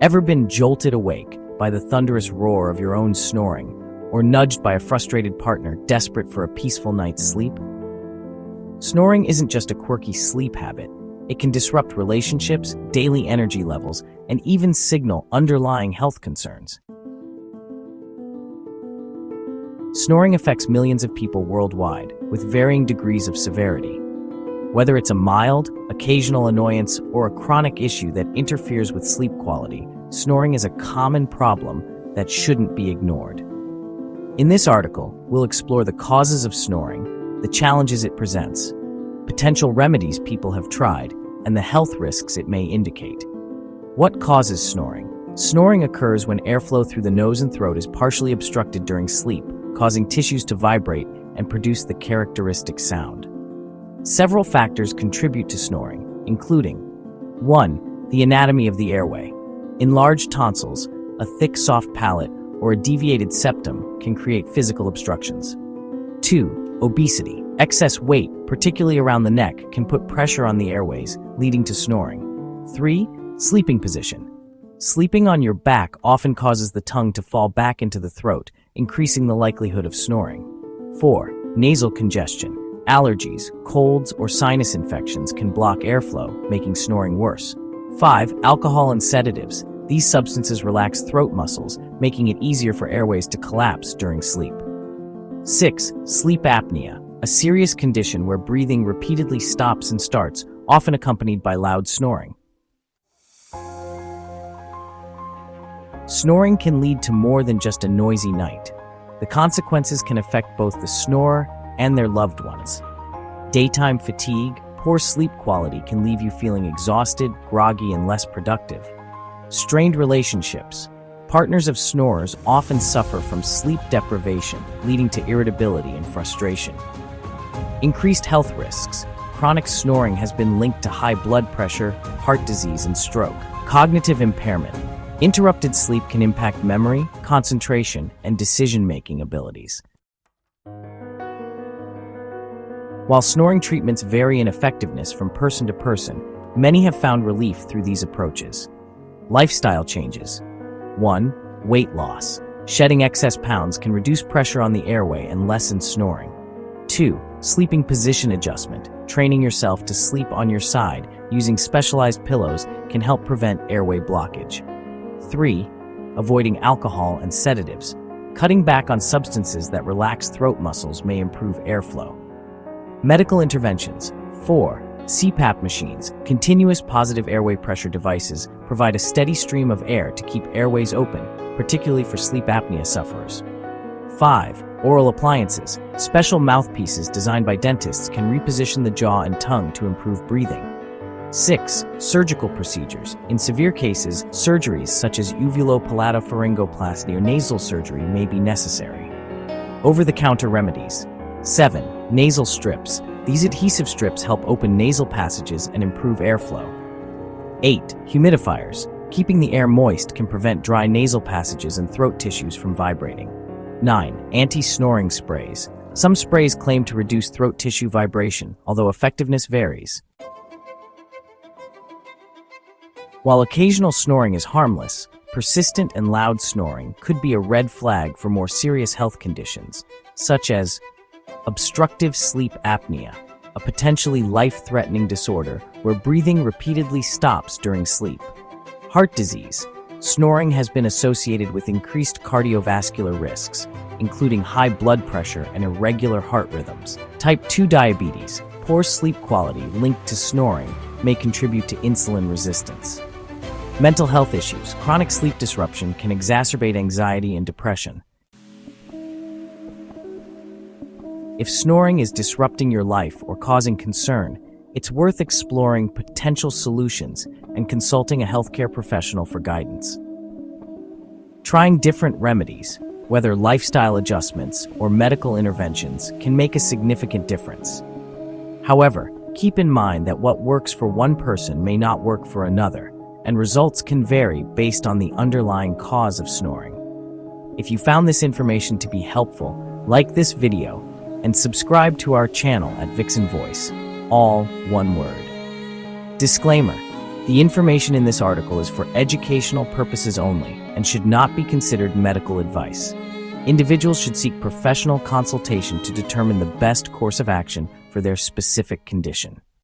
Ever been jolted awake by the thunderous roar of your own snoring, or nudged by a frustrated partner desperate for a peaceful night's sleep? Snoring isn't just a quirky sleep habit. It can disrupt relationships, daily energy levels, and even signal underlying health concerns. Snoring affects millions of people worldwide, with varying degrees of severity. Whether it's a mild, occasional annoyance, or a chronic issue that interferes with sleep quality, snoring is a common problem that shouldn't be ignored. In this article, we'll explore the causes of snoring, the challenges it presents, potential remedies people have tried, and the health risks it may indicate. What causes snoring? Snoring occurs when airflow through the nose and throat is partially obstructed during sleep, causing tissues to vibrate and produce the characteristic sound. Several factors contribute to snoring, including 1. The anatomy of the airway. Enlarged tonsils, a thick, soft palate, or a deviated septum can create physical obstructions. 2. Obesity. Excess weight, particularly around the neck, can put pressure on the airways, leading to snoring. 3. Sleeping position. Sleeping on your back often causes the tongue to fall back into the throat, increasing the likelihood of snoring. 4. Nasal congestion. Allergies, colds, or sinus infections can block airflow, making snoring worse. 5. Alcohol and sedatives. These substances relax throat muscles, making it easier for airways to collapse during sleep. 6. Sleep apnea, a serious condition where breathing repeatedly stops and starts, often accompanied by loud snoring. Snoring can lead to more than just a noisy night. The consequences can affect both the snorer and their loved ones. Daytime fatigue, poor sleep quality can leave you feeling exhausted, groggy, and less productive. Strained relationships. Partners of snorers often suffer from sleep deprivation, leading to irritability and frustration. Increased health risks. Chronic snoring has been linked to high blood pressure, heart disease, and stroke. Cognitive impairment. Interrupted sleep can impact memory, concentration, and decision-making abilities. While snoring treatments vary in effectiveness from person to person, many have found relief through these approaches. Lifestyle changes. 1. Weight loss. Shedding excess pounds can reduce pressure on the airway and lessen snoring. 2. Sleeping position adjustment. Training yourself to sleep on your side using specialized pillows can help prevent airway blockage. 3. Avoiding alcohol and sedatives. Cutting back on substances that relax throat muscles may improve airflow. Medical interventions. 4. CPAP machines, continuous positive airway pressure devices, provide a steady stream of air to keep airways open, particularly for sleep apnea sufferers. 5. Oral appliances. Special mouthpieces designed by dentists can reposition the jaw and tongue to improve breathing. 6. Surgical procedures. In severe cases, surgeries such as uvulopalatopharyngoplasty or nasal surgery may be necessary. Over-the-counter remedies. 7. Nasal strips. These adhesive strips help open nasal passages and improve airflow. 8. Humidifiers. Keeping the air moist can prevent dry nasal passages and throat tissues from vibrating. 9. Anti-snoring sprays. Some sprays claim to reduce throat tissue vibration, although effectiveness varies. While occasional snoring is harmless, persistent and loud snoring could be a red flag for more serious health conditions, such as obstructive sleep apnea, a potentially life-threatening disorder where breathing repeatedly stops during sleep. Heart disease. Snoring has been associated with increased cardiovascular risks, including high blood pressure and irregular heart rhythms. Type 2 diabetes. Poor sleep quality linked to snoring may contribute to insulin resistance. Mental health issues. Chronic sleep disruption can exacerbate anxiety and depression. If snoring is disrupting your life or causing concern, it's worth exploring potential solutions and consulting a healthcare professional for guidance. Trying different remedies, whether lifestyle adjustments or medical interventions, can make a significant difference. However, keep in mind that what works for one person may not work for another, and results can vary based on the underlying cause of snoring. If you found this information to be helpful, like this video and subscribe to our channel at Vixen Voice, all one word. Disclaimer: The information in this article is for educational purposes only and should not be considered medical advice. Individuals should seek professional consultation to determine the best course of action for their specific condition.